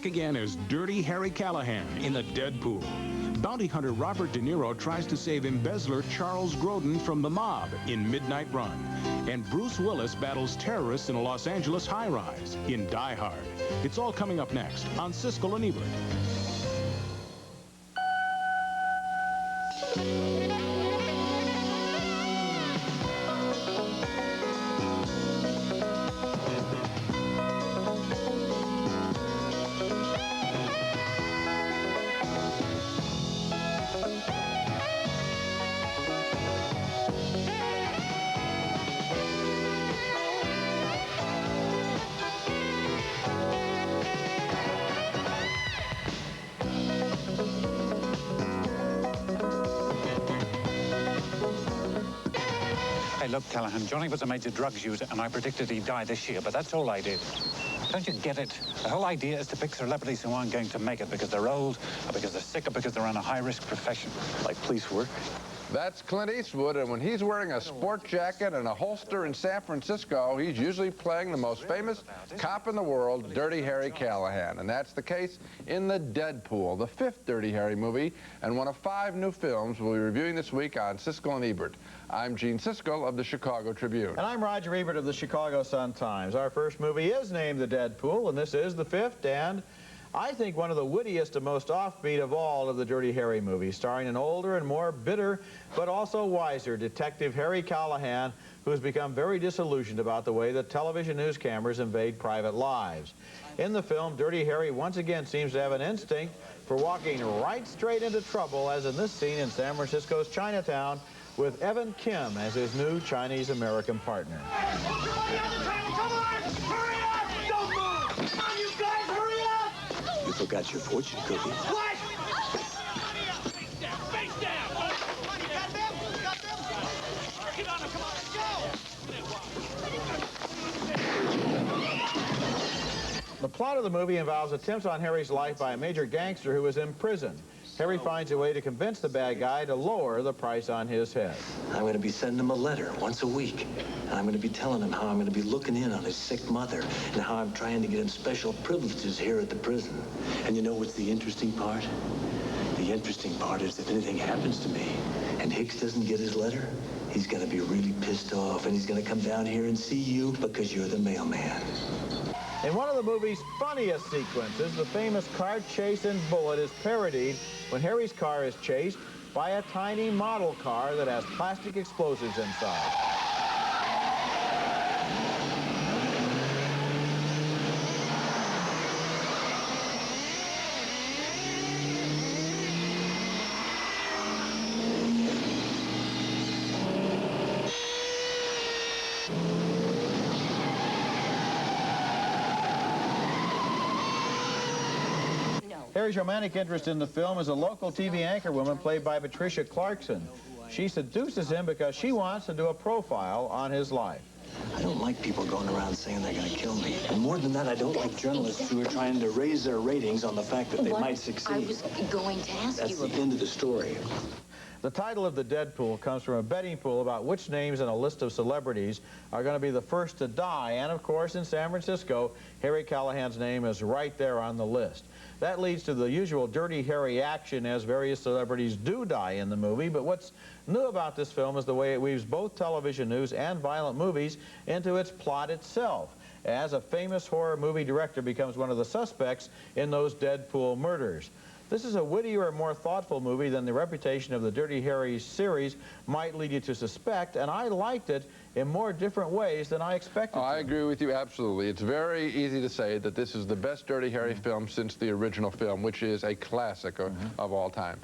again as Dirty Harry Callahan in The Deadpool. Bounty hunter Robert De Niro tries to save embezzler Charles Grodin from the mob in Midnight Run. And Bruce Willis battles terrorists in a Los Angeles high-rise in Die Hard. It's all coming up next on Siskel and Ebert. Hey, look, Callahan, Johnny was a major drugs user, and I predicted he'd die this year, but that's all I did. Don't you get it? The whole idea is to pick celebrities who aren't going to make it because they're old, or because they're sick, or because they're in a high-risk profession, like police work. That's Clint Eastwood, and when he's wearing a sport jacket and a holster in San Francisco, he's usually playing the most famous cop in the world, Dirty Harry Callahan. And that's the case in The Deadpool, the 5th Dirty Harry movie, and one of 5 new films we'll be reviewing this week on Siskel and Ebert. I'm Gene Siskel of the Chicago Tribune. And I'm Roger Ebert of the Chicago Sun-Times. Our first movie is named The Deadpool, and this is the 5th, and I think one of the wittiest and most offbeat of all of the Dirty Harry movies, starring an older and more bitter, but also wiser Detective Harry Callahan, who has become very disillusioned about the way that television news cameras invade private lives. In the film, Dirty Harry once again seems to have an instinct for walking right straight into trouble, as in this scene in San Francisco's Chinatown, with Evan Kim as his new Chinese-American partner. Come on, hurry up! Don't move! Come on, you guys, hurry up! You forgot your fortune cookie. What? Face down, face down! Come on, you got them? You got them? Get on them, come on, let's go! The plot of the movie involves attempts on Harry's life by a major gangster who is in prison. Harry finds a way to convince the bad guy to lower the price on his head. I'm going to be sending him a letter once a week. And I'm going to be telling him how I'm going to be looking in on his sick mother and how I'm trying to get him special privileges here at the prison. And you know what's the interesting part? The interesting part is if anything happens to me and Hicks doesn't get his letter, he's going to be really pissed off and he's going to come down here and see you because you're the mailman. In one of the movie's funniest sequences, the famous car chase in Bullet is parodied when Harry's car is chased by a tiny model car that has plastic explosives inside. Harry's romantic interest in the film is a local TV anchorwoman played by Patricia Clarkson. She seduces him because she wants to do a profile on his life. I don't like people going around saying they're going to kill me. And more than that, I don't like journalists who are trying to raise their ratings on the fact that they might succeed. I was going to ask you. That's the end of the story. The title of The Deadpool comes from a betting pool about which names in a list of celebrities are going to be the first to die. And, of course, in San Francisco, Harry Callahan's name is right there on the list. That leads to the usual Dirty Harry action as various celebrities do die in the movie. But what's new about this film is the way it weaves both television news and violent movies into its plot itself, as a famous horror movie director becomes one of the suspects in those Deadpool murders. This is a wittier and more thoughtful movie than the reputation of the Dirty Harry series might lead you to suspect, and I liked it in more different ways than I expected. I agree with you absolutely. It's very easy to say that this is the best Dirty Harry film since the original film, which is a classic of all time.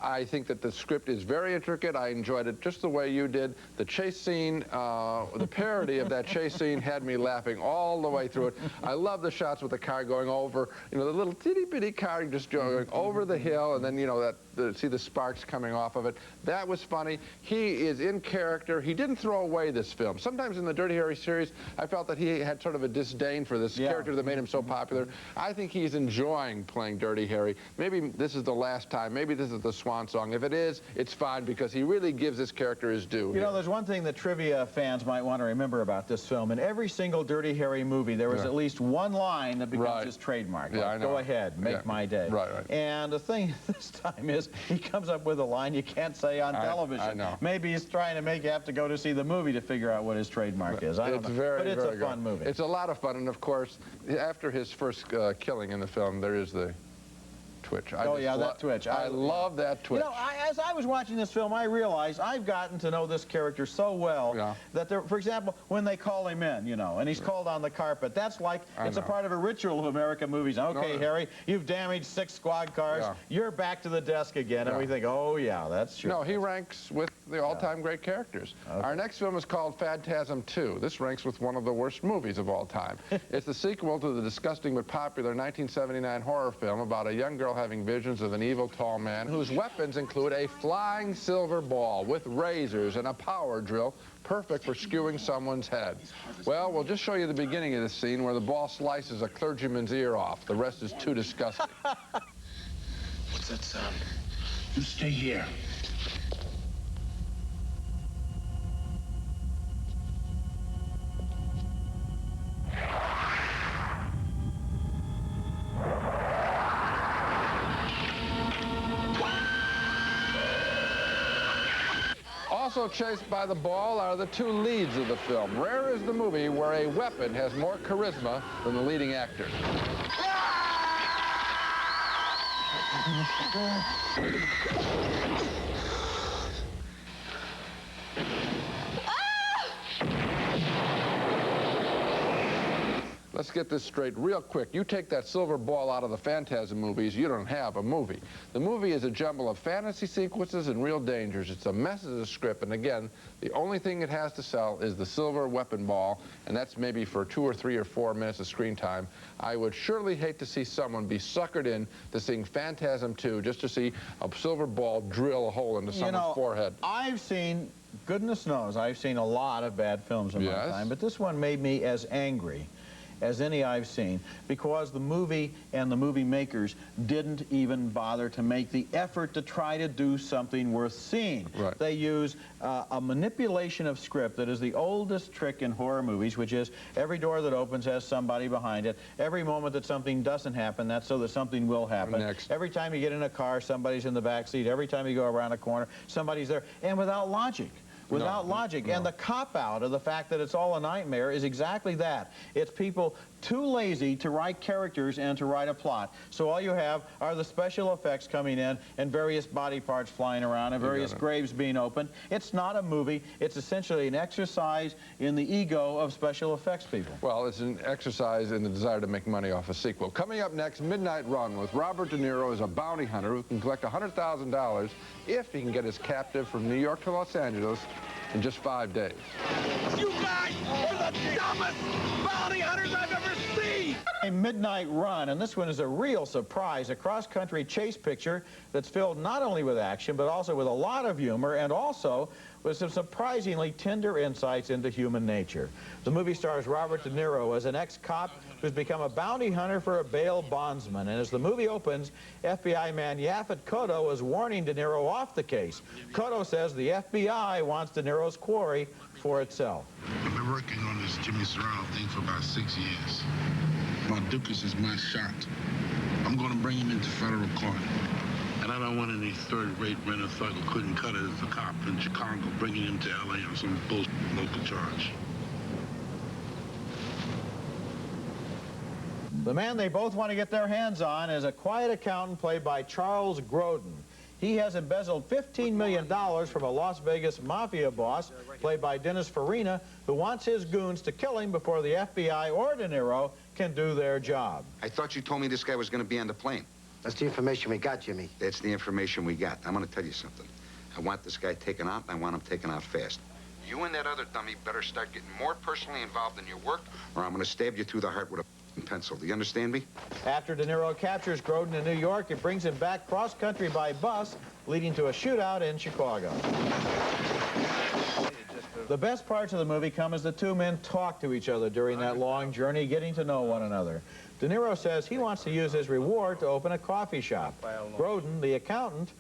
I think that the script is very intricate. I enjoyed it just the way you did. The chase scene, the parody of that chase scene had me laughing all the way through it. I love the shots with the car going over, you know, the little itty-bitty car just going over the hill, and then, you know, see the sparks coming off of it. That was funny. He is in character. He didn't throw away this film. Sometimes in the Dirty Harry series, I felt that he had sort of a disdain for this character that made him so popular. I think he's enjoying playing Dirty Harry. Maybe this is the last time. Maybe this is the swan song. If it is, it's fine because he really gives this character his due. You know, there's one thing that trivia fans might want to remember about this film. In every single Dirty Harry movie, there was at least one line that becomes his trademark. Yeah, Like, I know. go ahead, make my day. Right, right. And the thing this time is he comes up with a line you can't say on television. I know. Maybe he's trying to make you have to go to see the movie to figure out what his trademark is. I don't know. But it's a fun movie. It's a lot of fun, and of course, after his first killing in the film, there is the twitch. That twitch. I love that twitch. You know, as I was watching this film, I realized I've gotten to know this character so well that, for example, when they call him in, you know, and he's called on the carpet, that's like, it's a part of a ritual of American movies. Okay, Harry, you've damaged 6 squad cars. You're back to the desk again. And we think, oh, yeah, that's true. No, he ranks with the all-time great characters. Our next film is called Phantasm 2. This ranks with one of the worst movies of all time. It's the sequel to the disgusting but popular 1979 horror film about a young girl having visions of an evil tall man whose weapons include a flying silver ball with razors and a power drill, perfect for skewing someone's head. Well, we'll just show you the beginning of this scene where the ball slices a clergyman's ear off. The rest is too disgusting. What's that sound? You stay here. Also chased by the ball are the 2 leads of the film. Rare is the movie where a weapon has more charisma than the leading actor. Let's get this straight real quick. You take that silver ball out of the Phantasm movies, you don't have a movie. The movie is a jumble of fantasy sequences and real dangers. It's a mess of a script, and again, the only thing it has to sell is the silver weapon ball, and that's maybe for 2 or 3 or 4 minutes of screen time. I would surely hate to see someone be suckered in to seeing Phantasm 2 just to see a silver ball drill a hole into someone's forehead. I've seen, goodness knows, I've seen a lot of bad films in my time, but this one made me as angry as any I've seen, because the movie and the movie makers didn't even bother to make the effort to try to do something worth seeing. They use a manipulation of script that is the oldest trick in horror movies, which is every door that opens has somebody behind it. Every moment that something doesn't happen, that's so that something will happen. Every time you get in a car, somebody's in the back seat. Every time you go around a corner, somebody's there, and without logic. Without logic. And the cop-out of the fact that it's all a nightmare is exactly that. It's people too lazy to write characters and to write a plot. So all you have are the special effects coming in and various body parts flying around and various graves being opened. It's not a movie. It's essentially an exercise in the ego of special effects people. Well, it's an exercise in the desire to make money off a sequel. Coming up next, Midnight Run with Robert De Niro as a bounty hunter who can collect $100,000 if he can get his captive from New York to Los Angeles in just 5 days. You guys are the dumbest bounty hunters I've ever seen! A Midnight Run, and this one is a real surprise, a cross-country chase picture that's filled not only with action, but also with a lot of humor, and also with some surprisingly tender insights into human nature. The movie stars Robert De Niro as an ex-cop who's become a bounty hunter for a bail bondsman. And as the movie opens, FBI man Yaphet Kotto is warning De Niro off the case. Kotto says the FBI wants De Niro's quarry for itself. I've been working on this Jimmy Serrano thing for about 6 years. Mardukas is my shot. I'm going to bring him into federal court. And I don't want any third-rate renter thug who couldn't cut it as a cop in Chicago bringing him to L.A. on some bullshit local charge. The man they both want to get their hands on is a quiet accountant played by Charles Grodin. He has embezzled $15 million from a Las Vegas mafia boss, played by Dennis Farina, who wants his goons to kill him before the FBI or De Niro can do their job. I thought you told me this guy was going to be on the plane. That's the information we got, Jimmy. That's the information we got. I'm going to tell you something. I want this guy taken out, and I want him taken out fast. You and that other dummy better start getting more personally involved in your work, or I'm going to stab you through the heart with a pencil. Do you understand me? After De Niro captures Grodin in New York, it brings him back cross-country by bus, leading to a shootout in Chicago. The best parts of the movie come as the two men talk to each other during that long journey, getting to know one another. De Niro says he wants to use his reward to open a coffee shop. Grodin, the accountant,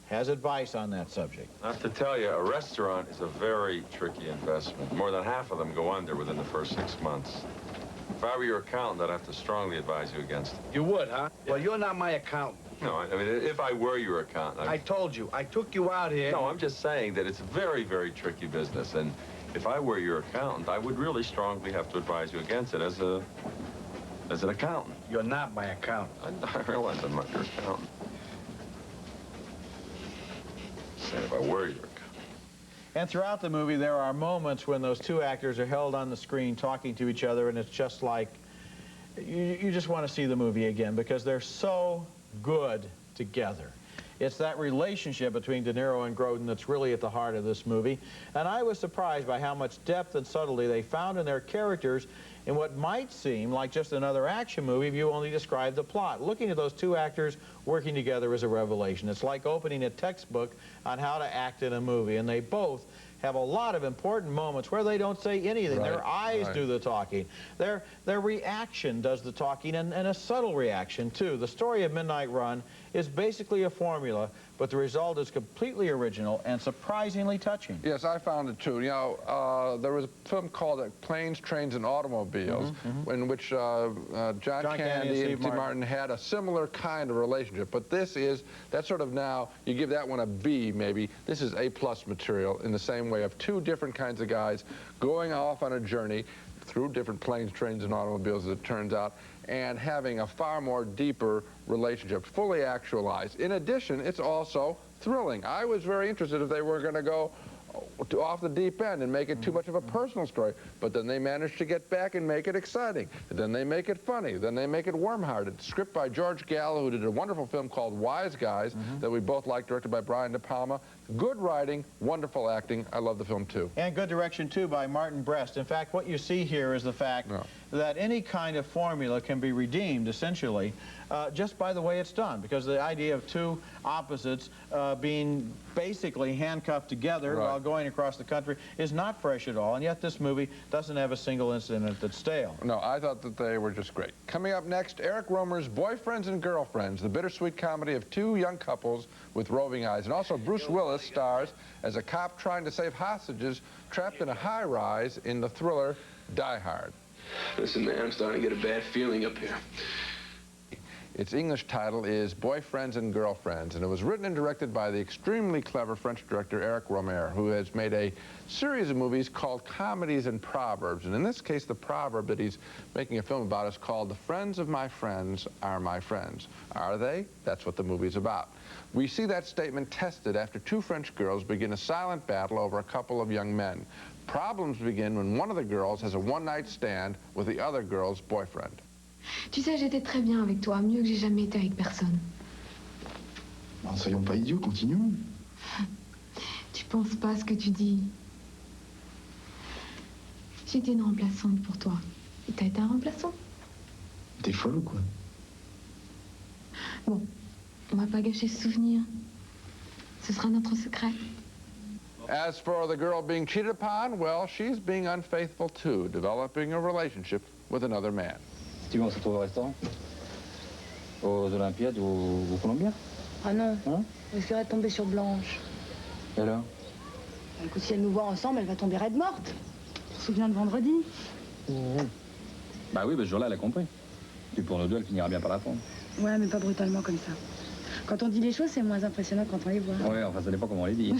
has advice on that subject. I have to tell you, a restaurant is a very tricky investment. More than half of them go under within the first 6 months. If I were your accountant, I'd have to strongly advise you against it. You would, huh? Well, you're not my accountant. No, I mean, if I were your accountant... I told you. I took you out here. No, I'm just saying that it's a very, very tricky business, and if I were your accountant, I would really strongly have to advise you against it as an accountant. You're not my accountant. I realize I'm not your accountant. Saying if I were your accountant. And throughout the movie, there are moments when those two actors are held on the screen talking to each other, and it's just like, you just want to see the movie again because they're so good together. It's that relationship between De Niro and Grodin that's really at the heart of this movie. And I was surprised by how much depth and subtlety they found in their characters in what might seem like just another action movie if you only describe the plot. Looking at those two actors working together is a revelation. It's like opening a textbook on how to act in a movie. And they both have a lot of important moments where they don't say anything. Right, their eyes do the talking. Their reaction does the talking, and a subtle reaction, too. The story of Midnight Run is basically a formula, but the result is completely original and surprisingly touching. Yes, I found it, too. You know, there was a film called Planes, Trains, and Automobiles, in which John Candy and Steve Martin had a similar kind of relationship. But this is, that sort of now, you give that one a B, maybe. This is A+ material in the same way of two different kinds of guys going off on a journey through different planes, trains, and automobiles, as it turns out, and having a far more deeper relationship, fully actualized. In addition, it's also thrilling. I was very interested if they were going to go off the deep end and make it too much of a personal story, but then they managed to get back and make it exciting. And then they make it funny. Then they make it warm-hearted. Script by George Gallo, who did a wonderful film called Wise Guys that we both like, directed by Brian De Palma. Good writing, wonderful acting. I love the film, too. And good direction, too, by Martin Brest. In fact, what you see here is the fact that any kind of formula can be redeemed, essentially, just by the way it's done, because the idea of two opposites being basically handcuffed together while going across the country is not fresh at all, and yet this movie doesn't have a single incident that's stale. No, I thought that they were just great. Coming up next, Eric Rohmer's Boyfriends and Girlfriends, the bittersweet comedy of two young couples with roving eyes. And also Bruce Willis stars as a cop trying to save hostages trapped in a high-rise in the thriller Die Hard. Listen, man, I'm starting to get a bad feeling up here. Its English title is Boyfriends and Girlfriends, and it was written and directed by the extremely clever French director Eric Rohmer, who has made a series of movies called Comedies and Proverbs. And in this case, the proverb that he's making a film about is called The Friends of My Friends Are My Friends. Are they? That's what the movie's about. We see that statement tested after two French girls begin a silent battle over a couple of young men. Problems begin when one of the girls has a one-night stand with the other girl's boyfriend. Tu sais, j'étais très bien avec toi, mieux que j'ai jamais été avec personne. Ben, soyons pas idiots, continuons. Tu penses pas ce que tu dis. J'étais une remplaçante pour toi. Et t'as été un remplaçant. T'es folle ou quoi? Bon, on va pas gâcher ce souvenir. Ce sera notre secret. As for the girl being cheated upon, well, she's being unfaithful too, developing a relationship with another man. Tu vas, on se retrouve au restaurant? Aux Olympiades ou au Columbia? Ah non, on risquerait de tomber sur Blanche. Et alors? Écoute, si elle nous voit ensemble, elle va tomber raide morte. Tu te souviens de vendredi? Bah oui, ce jour-là, elle a compris. Et pour nous deux, elle finira bien par la prendre. Ouais, mais pas brutalement comme ça. Quand on dit les choses, c'est moins impressionnant quand on les voit. Ouais, enfin, ça dépend comment on les dit.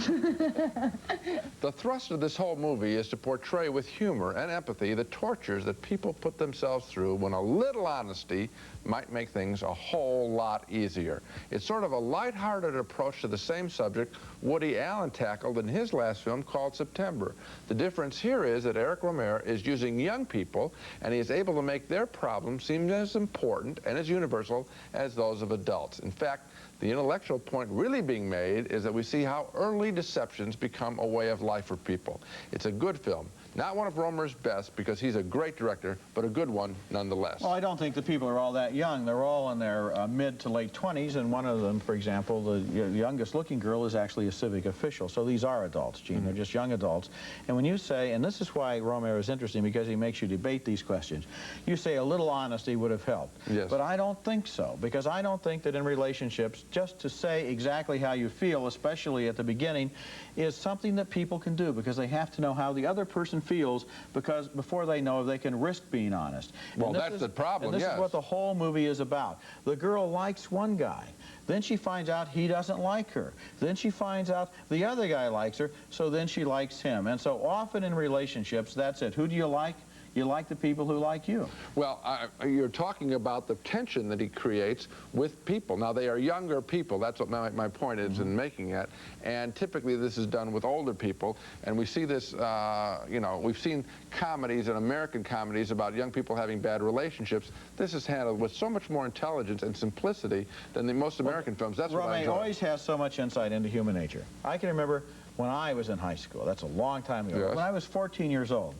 The thrust of this whole movie is to portray with humor and empathy the tortures that people put themselves through when a little honesty might make things a whole lot easier. It's sort of a lighthearted approach to the same subject Woody Allen tackled in his last film called September. The difference here is that Eric Rohmer is using young people, and he is able to make their problems seem as important and as universal as those of adults. In fact, The intellectual point really being made is that we see how early deceptions become a way of life for people. It's a good film. Not one of Romer's best, because he's a great director, but a good one nonetheless. Well, I don't think the people are all that young. They're all in their mid to late 20s, and one of them, for example, the youngest looking girl is actually a civic official. So these are adults, Gene. They're just young adults. And when you say, and this is why Romero is interesting, because he makes you debate these questions, you say a little honesty would have helped. Yes. But I don't think so, because I don't think that in relationships, just to say exactly how you feel, especially at the beginning, is something that people can do, because they have to know how the other person feels, because before they know they can risk being honest. Well, that's the problem, and this is what the whole movie is about. The girl likes one guy. Then she finds out he doesn't like her. Then she finds out the other guy likes her, so then she likes him. And so often in relationships, that's it. Who do you like? You like the people who like you. Well, you're talking about the tension that he creates with people. Now, they are younger people. That's what my point is in making it. And typically, this is done with older people. And we see this, you know, we've seen comedies and American comedies about young people having bad relationships. This is handled with so much more intelligence and simplicity than the most American films. That's what I enjoy. Romy always has so much insight into human nature. I can remember when I was in high school. That's a long time ago. Yes. When I was 14 years old.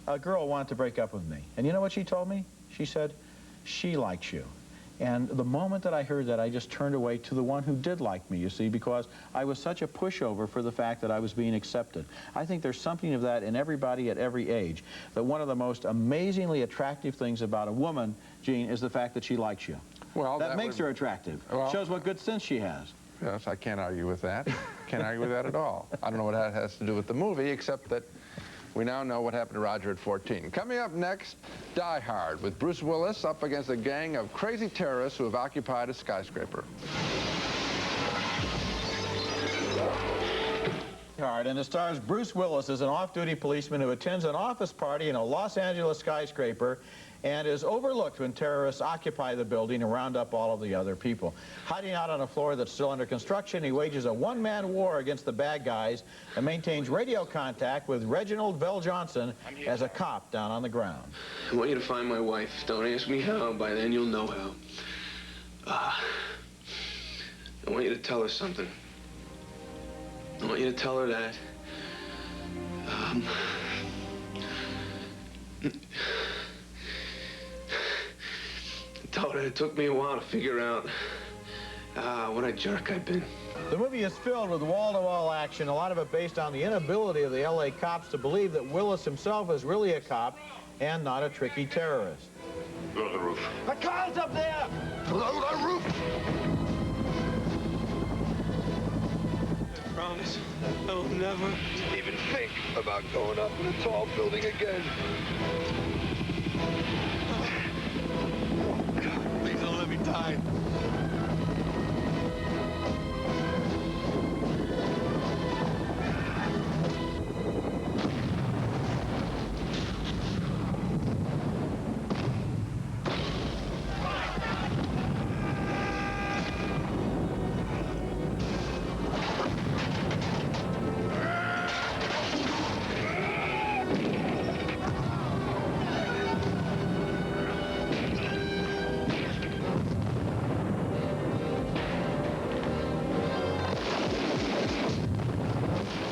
A girl wanted to break up with me. And you know what she told me? She said, she likes you. And the moment that I heard that, I just turned away to the one who did like me, you see, because I was such a pushover for the fact that I was being accepted. I think there's something of that in everybody at every age, that one of the most amazingly attractive things about a woman, Gene, is the fact that she likes you. Well, that makes her attractive. Well, shows what good sense she has. Yes, I can't argue with that. Can't argue with that at all. I don't know what that has to do with the movie, except that we now know what happened to Roger at 14. Coming up next, Die Hard, with Bruce Willis up against a gang of crazy terrorists who have occupied a skyscraper. And it stars Bruce Willis as an off-duty policeman who attends an office party in a Los Angeles skyscraper and is overlooked when terrorists occupy the building and round up all of the other people. Hiding out on a floor that's still under construction, he wages a one-man war against the bad guys and maintains radio contact with Reginald Vell Johnson as a cop down on the ground. I want you to find my wife. Don't ask me how. By then, you'll know how. I want you to tell her something. I want you to tell her that, tell her it took me a while to figure out what a jerk I've been. The movie is filled with wall-to-wall action, a lot of it based on the inability of the LA cops to believe that Willis himself is really a cop and not a tricky terrorist. Go to the roof. The car's up there! Below the roof! I promise I will never Even think about going up in a tall building again. Please don't let me die.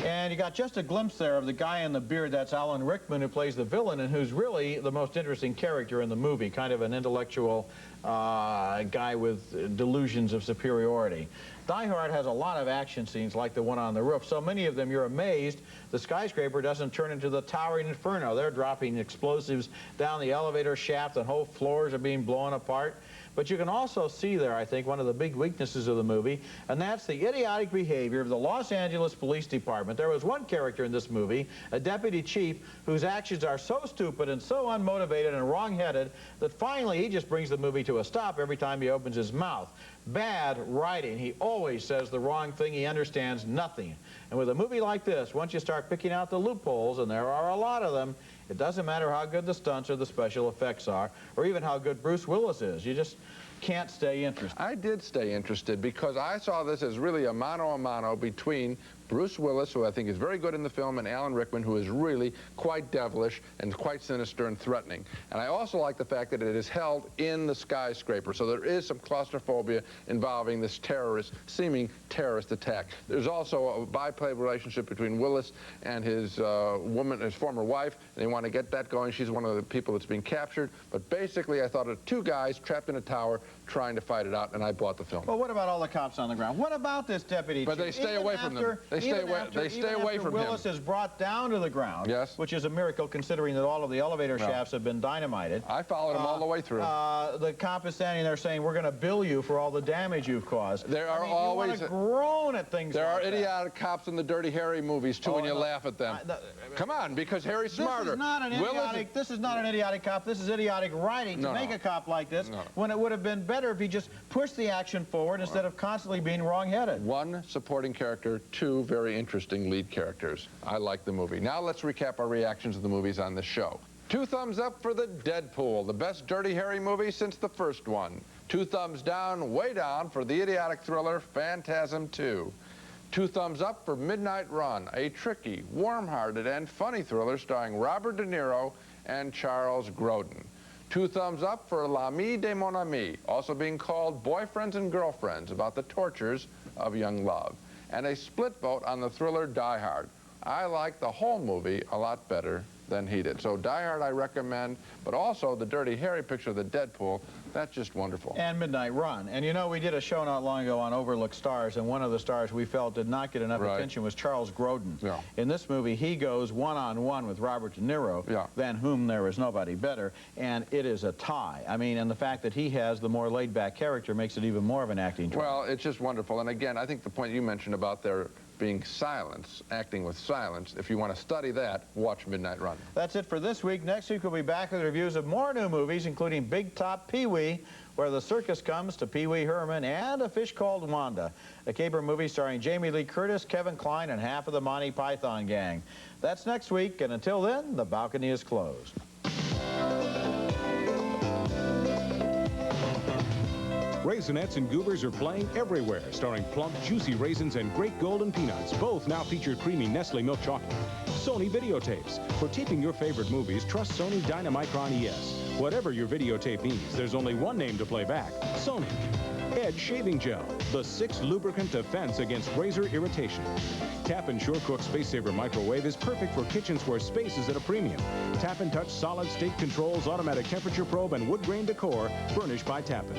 And you got just a glimpse there of the guy in the beard. That's Alan Rickman, who plays the villain and who's really the most interesting character in the movie, kind of an intellectual guy with delusions of superiority. Die Hard has a lot of action scenes like the one on the roof. So many of them you're amazed the skyscraper doesn't turn into the towering inferno. They're dropping explosives down the elevator shaft and whole floors are being blown apart. But you can also see there, I think, one of the big weaknesses of the movie, and that's the idiotic behavior of the Los Angeles Police Department. There was one character in this movie, a deputy chief, whose actions are so stupid and so unmotivated and wrong-headed that finally he just brings the movie to a stop every time he opens his mouth. Bad writing. He always says the wrong thing. He understands nothing. And with a movie like this, once you start picking out the loopholes, and there are a lot of them, it doesn't matter how good the stunts or the special effects are, or even how good Bruce Willis is. You just can't stay interested. I did stay interested because I saw this as really a mano-a-mano between Bruce Willis, who I think is very good in the film, and Alan Rickman, who is really quite devilish and quite sinister and threatening. And I also like the fact that it is held in the skyscraper, so there is some claustrophobia involving this seeming terrorist attack. There's also a bi-play relationship between Willis and his his former wife, and they want to get that going. She's one of the people that's being captured. But basically, I thought of two guys trapped in a tower trying to fight it out, and I bought the film. Well, what about all the cops on the ground? What about this deputy chief? But they stay away from them. They stay away from him. Willis is brought down to the ground, yes, which is a miracle considering that all of the elevator shafts have been dynamited. I followed him all the way through. The cop is standing there saying, "We're going to bill you for all the damage you've caused." There are always you groan at things. There like are idiotic cops in the Dirty Harry movies too, and you laugh at them. Come on, because Harry's smarter. This is not an idiotic. This is not an idiotic cop. This is idiotic writing to make a cop like this. When it would have been better if he just pushed the action forward instead of constantly being wrong-headed. One supporting character, two very interesting lead characters. I like the movie. Now let's recap our reactions to the movies on this show. 2 thumbs up for the Deadpool, the best Dirty Harry movie since the first one. 2 thumbs down, way down, for the idiotic thriller Phantasm 2. 2 thumbs up for Midnight Run, a tricky, warm-hearted, and funny thriller starring Robert De Niro and Charles Grodin. 2 thumbs up for L'Ami de Mon Ami, also being called Boyfriends and Girlfriends, about the tortures of young love. And a split vote on the thriller Die Hard. I like the whole movie a lot better than he did. So Die Hard I recommend, but also the Dirty Harry picture of the Deadpool, that's just wonderful. And Midnight Run. And you know, we did a show not long ago on Overlooked Stars, and one of the stars we felt did not get enough attention was Charles Grodin. Yeah. In this movie, he goes one-on-one with Robert De Niro, than whom there is nobody better, and it is a tie. I mean, and the fact that he has the more laid-back character makes it even more of an acting trial. Well, it's just wonderful. And again, I think the point you mentioned about there being silence, acting with silence, if you want to study that, watch Midnight Run. That's it for this week. Next week we'll be back with reviews of more new movies, including Big Top Pee-wee, where the circus comes to Pee-wee Herman, and A Fish Called Wanda, a caper movie starring Jamie Lee Curtis, Kevin Kline, and half of the Monty Python gang. That's next week, and until then, the balcony is closed. Raisinets and Goobers are playing everywhere, starring plump, juicy raisins and great golden peanuts. Both now feature creamy Nestle milk chocolate. Sony videotapes. For taping your favorite movies, trust Sony Dynamicron ES. Whatever your videotape needs, there's only one name to play back: Sony. Edge Shaving Gel, the 6th lubricant defense against razor irritation. Tap and Sure Cook Space Saver Microwave is perfect for kitchens where space is at a premium. Tap and Touch solid state controls, automatic temperature probe, and wood grain decor, furnished by Tappan.